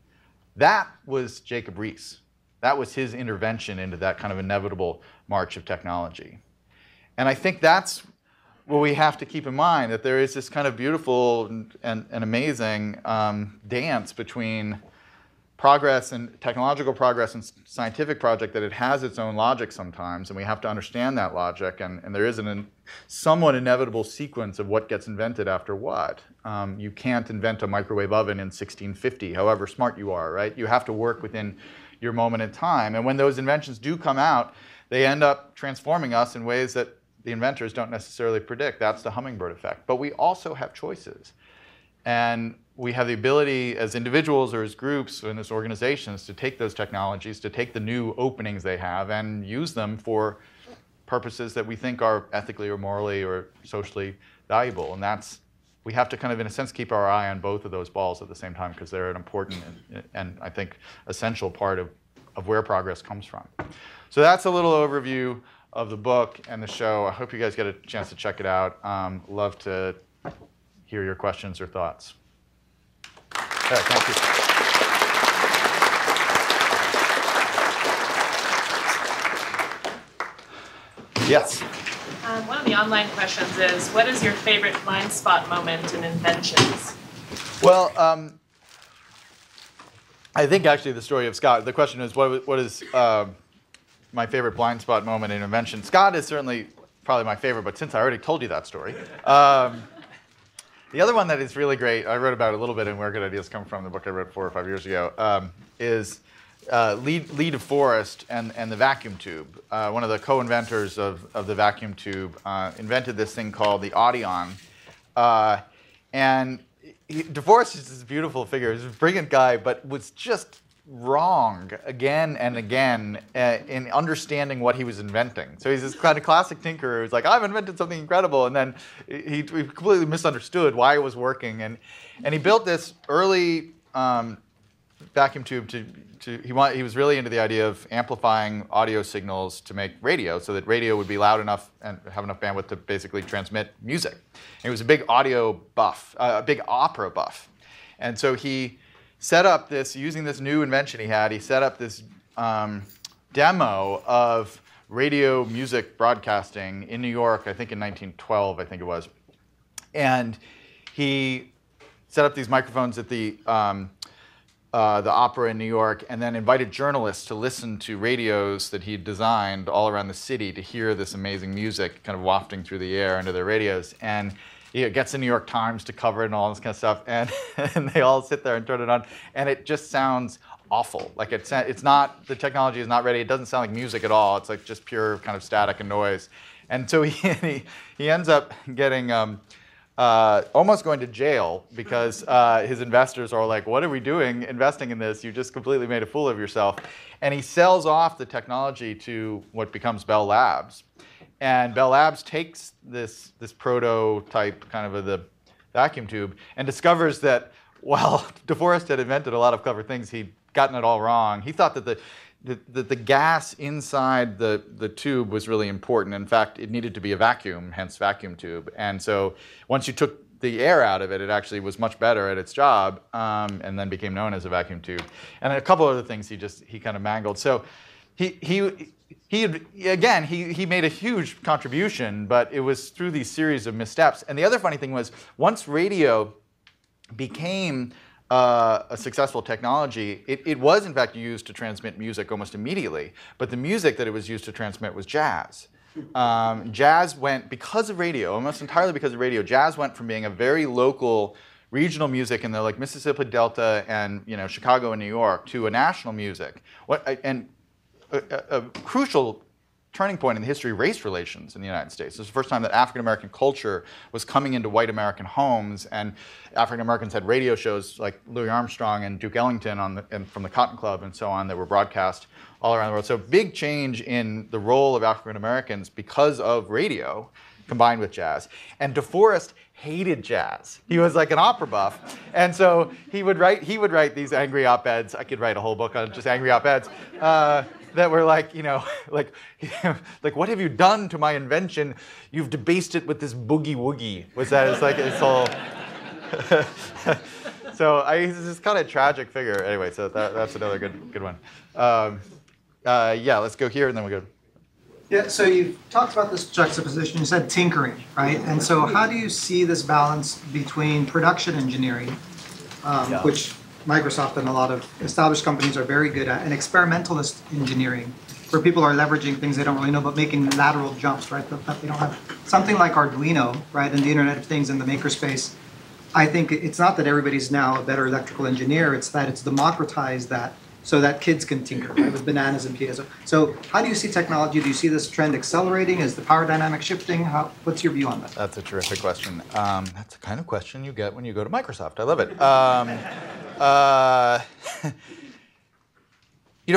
That was Jacob Riis. That was his intervention into that kind of inevitable march of technology. And I think that's what we have to keep in mind, that there is this kind of beautiful and amazing dance between progress and technological progress and scientific project, that it has its own logic sometimes, and we have to understand that logic, and there is a somewhat inevitable sequence of what gets invented after what. You can't invent a microwave oven in 1650, however smart you are, right? You have to work within your moment in time, and when those inventions do come out, they end up transforming us in ways that the inventors don't necessarily predict. That's the Hummingbird Effect. But we also have choices. And we have the ability as individuals or as groups and as organizations to take those technologies, to take the new openings they have and use them for purposes that we think are ethically or morally or socially valuable. And that's, we have to kind of, in a sense, keep our eye on both of those balls at the same time, because they're an important and I think essential part of where progress comes from. So that's a little overview of the book and the show. I hope you guys get a chance to check it out. Love to hear your questions or thoughts. All right, thank you. Yes? One of the online questions is, what is your favorite blind spot moment in inventions? Well, I think actually the story of Scott, the question is, what is my favorite blind spot moment in invention? Scott is certainly probably my favorite, but since I already told you that story. The other one that is really great, I wrote about it a little bit in Where Good Ideas Come From, the book I wrote 4 or 5 years ago, is Lee DeForest and the vacuum tube. One of the co-inventors of the vacuum tube invented this thing called the Audion. And DeForest is this beautiful figure. He's a brilliant guy, but was just wrong again and again in understanding what he was inventing. So he's this kind of classic tinkerer who's like, I've invented something incredible, and then he completely misunderstood why it was working. And he built this early vacuum tube he was really into the idea of amplifying audio signals to make radio, so that radio would be loud enough and have enough bandwidth to basically transmit music. And he was a big audio buff, a big opera buff. And so he set up this, using this new invention he set up this demo of radio music broadcasting in New York, I think in 1912, I think it was. And he set up these microphones at the opera in New York, and then invited journalists to listen to radios that he'd designed all around the city to hear this amazing music kind of wafting through the air into their radios. And it gets the New York Times to cover it and all this kind of stuff, and they all sit there and turn it on, and it just sounds awful. Like it's not, the technology is not ready. It doesn't sound like music at all. It's like just pure kind of static and noise. And so he ends up getting almost going to jail because his investors are like, what are we doing investing in this? You just completely made a fool of yourself. And he sells off the technology to what becomes Bell Labs. And Bell Labs takes this prototype kind of the vacuum tube and discovers that while DeForest had invented a lot of clever things, he'd gotten it all wrong. He thought that the gas inside the tube was really important. In fact, it needed to be a vacuum, hence vacuum tube. And so once you took the air out of it, it actually was much better at its job, and then became known as a vacuum tube. And a couple other things he kind of mangled. So he made a huge contribution, but it was through these series of missteps. And the other funny thing was, once radio became a successful technology, it was in fact used to transmit music almost immediately. But the music that it was used to transmit was jazz. Jazz went, because of radio, almost entirely because of radio, jazz went from being a very local, regional music in the like Mississippi Delta and Chicago and New York to a national music. A crucial turning point in the history of race relations in the United States. It was the first time that African American culture was coming into white American homes, and African Americans had radio shows like Louis Armstrong and Duke Ellington and from the Cotton Club and so on that were broadcast all around the world. So big change in the role of African Americans because of radio combined with jazz. And DeForest hated jazz. He was like an opera buff, and so he would write these angry op-eds. I could write a whole book on just angry op-eds that were like, like what have you done to my invention? You've debased it with this boogie woogie. Was that? It's like it's all. So he's this kind of tragic figure. Anyway, so that's another good one. Yeah, let's go here and then we go. Yeah, so you've talked about this juxtaposition. You said tinkering, right? And so how do you see this balance between production engineering, which Microsoft and a lot of established companies are very good at, and experimentalist engineering, where people are leveraging things they don't really know, but making lateral jumps, right? That they don't have. Something like Arduino, right, and the Internet of Things in the makerspace. I think it's not that everybody's now a better electrical engineer, it's that it's democratized that so that kids can tinker, right, with bananas and peanuts. So how do you see technology? Do you see this trend accelerating? Is the power dynamic shifting? What's your view on that? That's a terrific question. That's the kind of question you get when you go to Microsoft. I love it.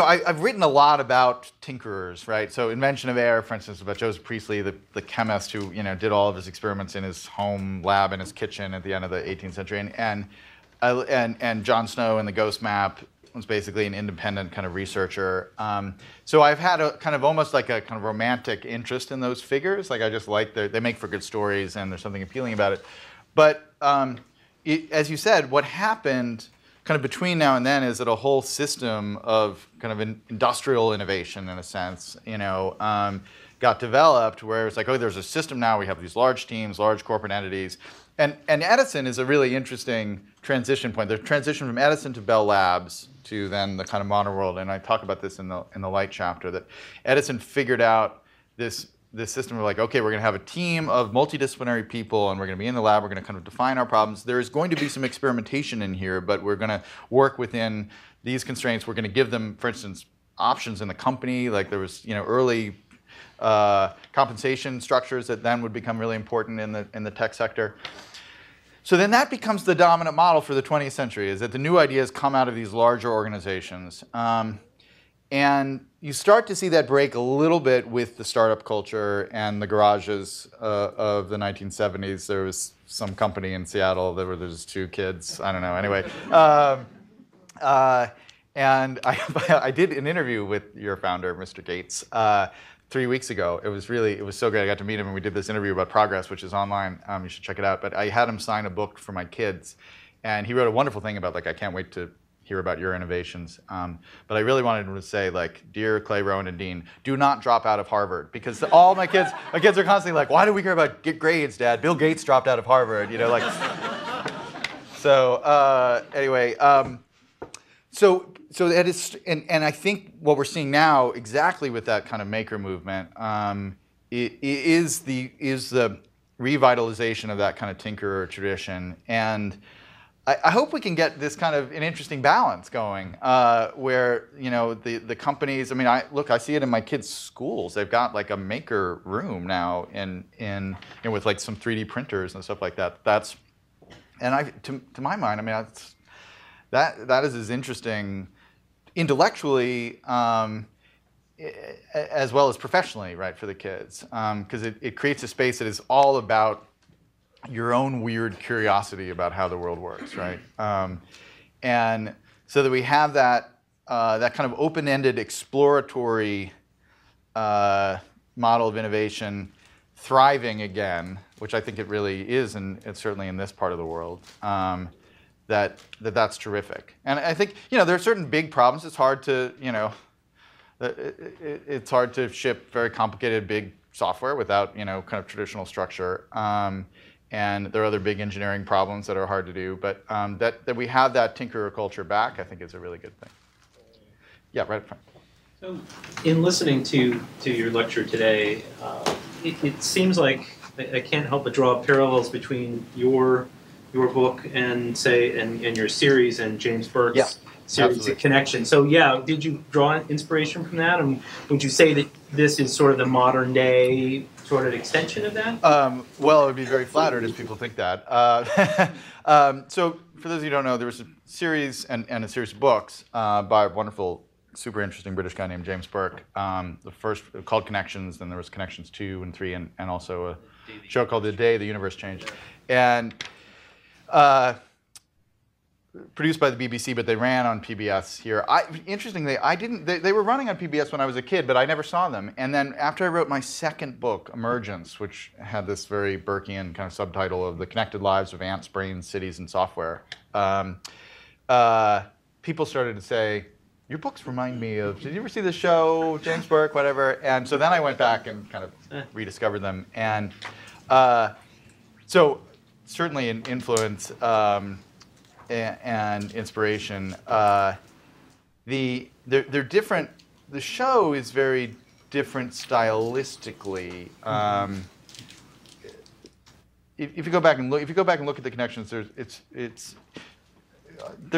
I've written a lot about tinkerers, right? So Invention of Air, for instance, about Joseph Priestley, the chemist who did all of his experiments in his home lab in his kitchen at the end of the 18th century, and John Snow in the Ghost Map was basically an independent kind of researcher. So I've had a kind of almost like a kind of romantic interest in those figures. Like I just like they make for good stories and there's something appealing about it. But as you said, what happened kind of between now and then is that a whole system of kind of industrial innovation, in a sense, got developed where it's like, oh, there's a system now. We have these large teams, large corporate entities. And Edison is a really interesting transition point. The transition from Edison to Bell Labs to then the kind of modern world, and I talk about this in the Light chapter, that Edison figured out this system of like, okay, we're going to have a team of multidisciplinary people, and we're going to be in the lab. We're going to kind of define our problems. There is going to be some experimentation in here, but we're going to work within these constraints. We're going to give them, for instance, options in the company. Like there was, early compensation structures that then would become really important in the tech sector. So then that becomes the dominant model for the 20th century, is that the new ideas come out of these larger organizations. And you start to see that break a little bit with the startup culture and the garages of the 1970s. There was some company in Seattle that there's two kids. I don't know. Anyway. And I did an interview with your founder, Mr. Gates, 3 weeks ago. It was so great. I got to meet him and we did this interview about progress, which is online. You should check it out. But I had him sign a book for my kids. And he wrote a wonderful thing about, like, I can't wait to hear about your innovations. But I really wanted him to say, like, dear Clay, Rowan, and Dean, do not drop out of Harvard. Because all my kids are constantly like, why do we care about grades, Dad? Bill Gates dropped out of Harvard, So anyway, So that is, and I think what we're seeing now, exactly with that kind of maker movement, is the revitalization of that kind of tinkerer tradition. And I hope we can get this kind of an interesting balance going, where the companies. I mean, I see it in my kids' schools. They've got like a maker room now, with like some 3D printers and stuff like that. To my mind, I mean, that is as interesting intellectually as well as professionally, right, for the kids, because it creates a space that is all about your own weird curiosity about how the world works, right? And so that we have that kind of open-ended exploratory model of innovation thriving again, which I think it really is, and it's certainly in this part of the world. That's terrific. And I think, there are certain big problems. It's hard to, it's hard to ship very complicated big software without, kind of traditional structure. And there are other big engineering problems that are hard to do. But that we have that tinkerer culture back, I think is a really good thing. Yeah, right up front. So in listening to your lecture today, it seems like I can't help but draw parallels between your book and your series and James Burke's series, Connection. So yeah, did you draw inspiration from that? And would you say that this is sort of the modern day sort of extension of that? Well, I would be very flattered if people think that. So for those of you who don't know, there was a series and a series of books by a wonderful, super interesting British guy named James Burke. The first called Connections, then there was Connections 2 and 3, and also a show called The Day the Universe Changed. And produced by the BBC, but they ran on PBS here. Interestingly, they were running on PBS when I was a kid, but I never saw them. And then after I wrote my second book, Emergence, which had this very Burkean kind of subtitle of The Connected Lives of Ants, Brains, Cities, and Software, people started to say, your books remind me of, did you ever see the show, James Burke, whatever? And so then I went back and kind of rediscovered them. And so certainly an influence and inspiration. They're different. The show is very different stylistically. If you go back and look, at the connections, they're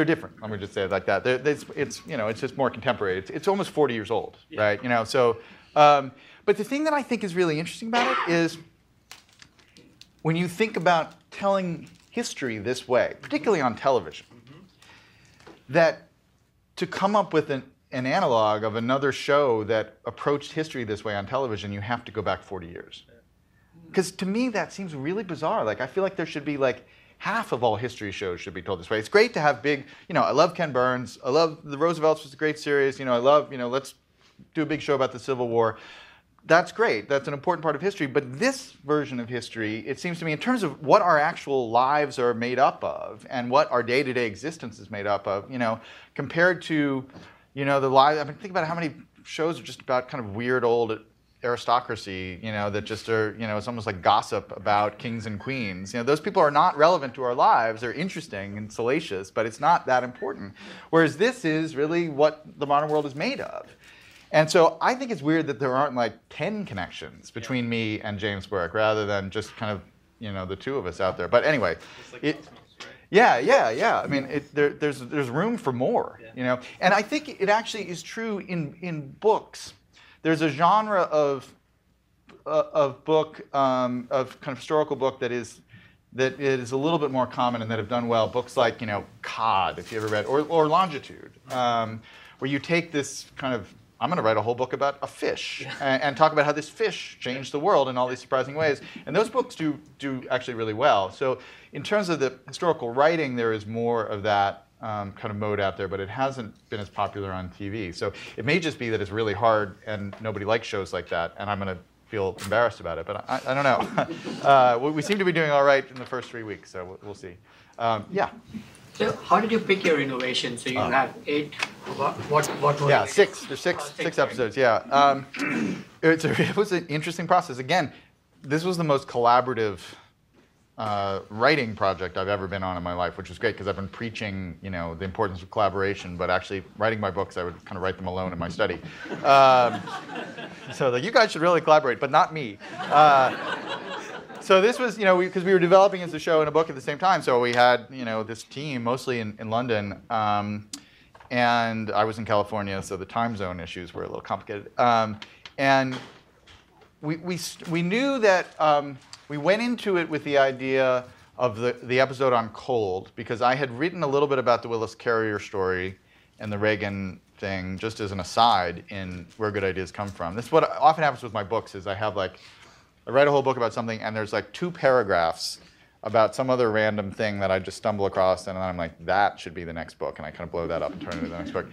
different. Let me just say it like that. It's just more contemporary. It's almost 40 years old, right? So. But the thing that I think is really interesting about it is when you think about telling history this way, particularly on television, that to come up with an analog of another show that approached history this way on television, you have to go back 40 years. Because to me, that seems really bizarre. Like, I feel like there should be like half of all history shows should be told this way. It's great to have big, I love Ken Burns. I love The Roosevelts was a great series. I love, let's do a big show about the Civil War. That's great. That's an important part of history. But this version of history, it seems to me, in terms of what our actual lives are made up of and what our day-to-day existence is made up of, compared to, the lives. I mean, think about how many shows are just about kind of weird old aristocracy, that just are, it's almost like gossip about kings and queens. Those people are not relevant to our lives. They're interesting and salacious, but it's not that important. Whereas this is really what the modern world is made of. And so I think it's weird that there aren't like 10 connections between me and James Burke, rather than just kind of, the two of us out there. But anyway, Cosmos, right? yeah. I mean, there's room for more, And I think it actually is true in books. There's a genre of book, of kind of historical book that is a little bit more common and that have done well. Books like, Cod, if you ever read, or Longitude, where you take this kind of, I'm going to write a whole book about a fish and talk about how this fish changed the world in all these surprising ways. And those books do actually really well. So in terms of the historical writing, there is more of that kind of mode out there, but it hasn't been as popular on TV. So it may just be that it's really hard and nobody likes shows like that, and I'm going to feel embarrassed about it. But I don't know. We seem to be doing all right in the first 3 weeks, so we'll see. Yeah. So how did you pick your innovation? So you have 8, what were Yeah, they? 6. There's six episodes, yeah. It was an interesting process. Again, this was the most collaborative writing project I've ever been on in my life, which was great because I've been preaching, the importance of collaboration, but actually writing my books, I would kind of write them alone in my study. So you guys should really collaborate, but not me. So this was, because we were developing as a show and a book at the same time. So we had, this team mostly in London, and I was in California, so the time zone issues were a little complicated. And we knew that we went into it with the idea of the episode on cold, because I had written a little bit about the Willis Carrier story and the Reagan thing, just as an aside in Where Good Ideas Come From. This is what often happens with my books, is I write a whole book about something, and there's like 2 paragraphs about some other random thing that I just stumble across, and then I'm like, that should be the next book, and I kind of blow that up and turn it into the next book.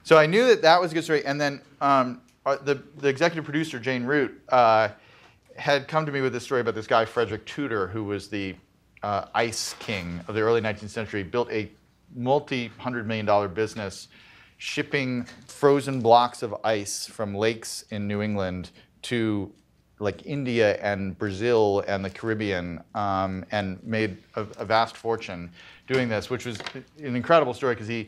So I knew that was a good story, and then the executive producer, Jane Root, had come to me with this story about this guy, Frederick Tudor, who was the ice king of the early 19th century, built a multi-$100-million business shipping frozen blocks of ice from lakes in New England to like India and Brazil and the Caribbean, and made a vast fortune doing this, which was an incredible story because he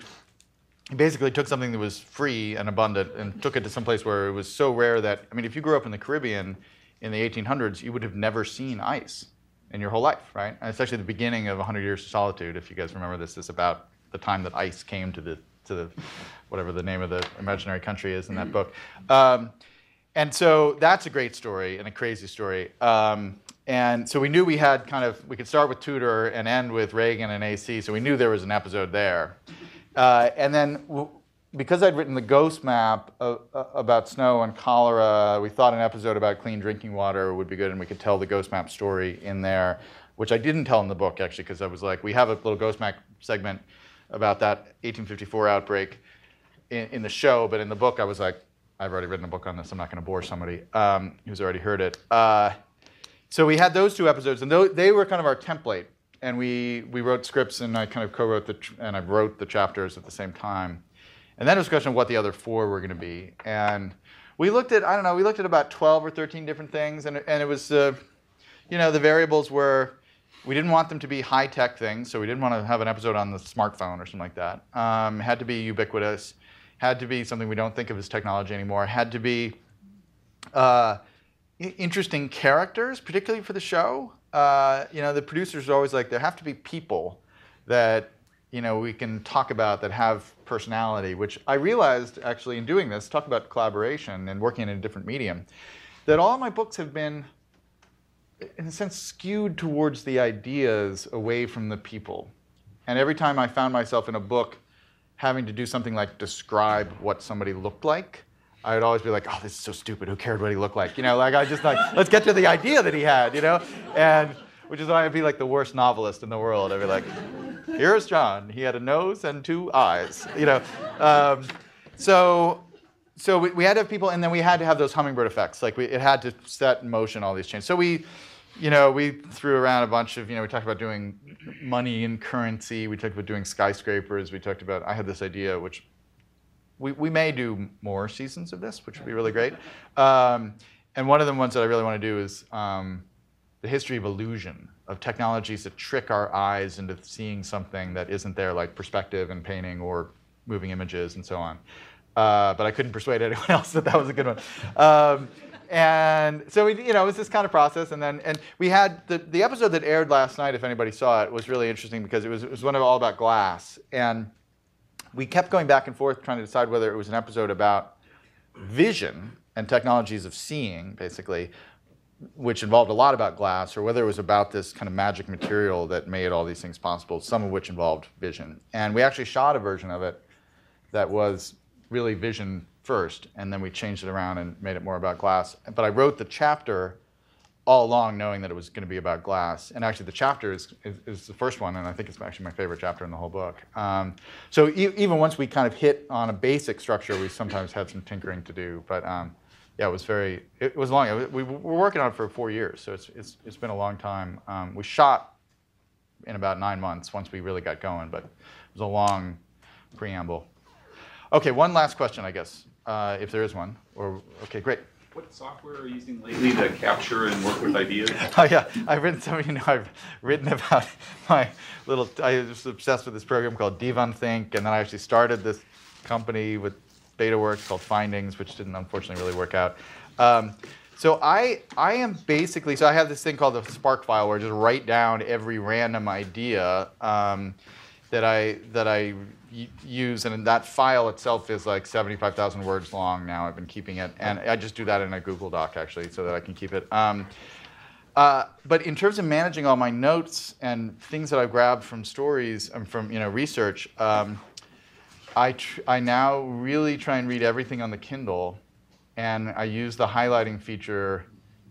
basically took something that was free and abundant and took it to some place where it was so rare that, if you grew up in the Caribbean in the 1800s, you would have never seen ice in your whole life, right? And it's actually the beginning of 100 Years of Solitude, if you guys remember this. It's about the time that ice came to the whatever the name of the imaginary country is in that book. And so that's a great story and a crazy story. And so we knew we had we could start with Tudor and end with Reagan and AC, so we knew there was an episode there. And then because I'd written the ghost map about snow and cholera, we thought an episode about clean drinking water would be good, and we could tell the ghost map story in there, which I didn't tell in the book, actually, because I was like, we have a little ghost map segment about that 1854 outbreak in the show, but in the book I was like, I've already written a book on this, I'm not going to bore somebody who's already heard it. So we had those 2 episodes, and they were kind of our template. And we wrote scripts, and I kind of co-wrote I wrote the chapters at the same time. And then it was a question of what the other 4 were going to be. And we looked at, we looked at about 12 or 13 different things, and it was, the variables were, we didn't want them to be high-tech things, so we didn't want to have an episode on the smartphone or something like that. Had to be ubiquitous, had to be something we don't think of as technology anymore, had to be interesting characters, particularly for the show. The producers are always like, there have to be people that we can talk about that have personality, which I realized actually in doing this, talk about collaboration and working in a different medium, that all of my books have been, in a sense, skewed towards the ideas away from the people. And every time I found myself in a book having to do something like describe what somebody looked like, I would always be like, oh, this is so stupid. Who cared what he looked like? I just let's get to the idea that he had, And which is why I'd be like the worst novelist in the world. I'd be like, here's John. He had a nose and 2 eyes, So we had to have people, and then we had to have those hummingbird effects. It had to set in motion all these changes. So we threw around a bunch of, we talked about doing money and currency. We talked about doing skyscrapers. We talked about, I had this idea, which we may do more seasons of this, which would be really great. And one of the ones that I really want to do is the history of illusion, of technologies that trick our eyes into seeing something that isn't there, like perspective and painting or moving images and so on. But I couldn't persuade anyone else that was a good one. And so it was this kind of process. And we had the episode that aired last night, if anybody saw it, was really interesting because it was one of all about glass. And we kept going back and forth trying to decide whether it was an episode about vision and technologies of seeing, basically, which involved a lot about glass, or whether it was about this kind of magic material that made all these things possible, some of which involved vision. And we actually shot a version of it that was really vision first, and then we changed it around and made it more about glass. But I wrote the chapter all along knowing that it was going to be about glass. And actually the chapter is the first one, and I think it's actually my favorite chapter in the whole book. So even once we kind of hit on a basic structure, we sometimes had some tinkering to do. But yeah, it was long. We were working on it for 4 years, so it's been a long time. We shot in about 9 months once we really got going, but it was a long preamble. Okay, one last question, I guess, if there is one. Okay, great. What software are you using lately to capture and work with ideas? Oh yeah, I've written about I was obsessed with this program called Untitled, and then I actually started this company with BetaWorks called Findings, which didn't unfortunately really work out. So I am basically, so I have this thing called the Spark file where I just write down every random idea that I use, and that file itself is like 75,000 words long now. I've been keeping it, and I just do that in a Google Doc actually, so that I can keep it. But in terms of managing all my notes and things that I've grabbed from stories and from research, I now really try and read everything on the Kindle, and I use the highlighting feature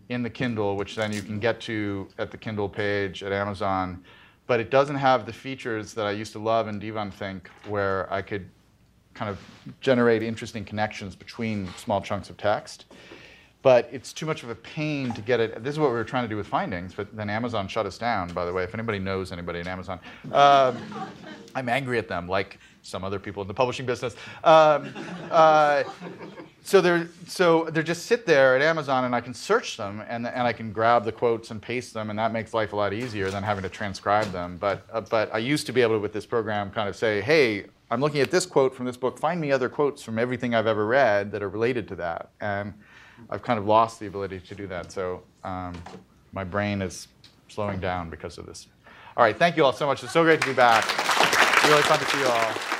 in the Kindle, which then you can get to at the Kindle page at Amazon. But it doesn't have the features that I used to love in Think, where I could kind of generate interesting connections between small chunks of text. But it's too much of a pain to get it. This is what we were trying to do with Findings, but then Amazon shut us down, by the way, if anybody knows anybody in Amazon. I'm angry at them, like some other people in the publishing business. So they just sit there at Amazon, and I can search them, and I can grab the quotes and paste them, and that makes life a lot easier than having to transcribe them. But I used to be able to, with this program, kind of say, hey, I'm looking at this quote from this book. Find me other quotes from everything I've ever read that are related to that. And I've kind of lost the ability to do that. So my brain is slowing down because of this. All right, thank you all so much. It's so great to be back. Really fun to see you all.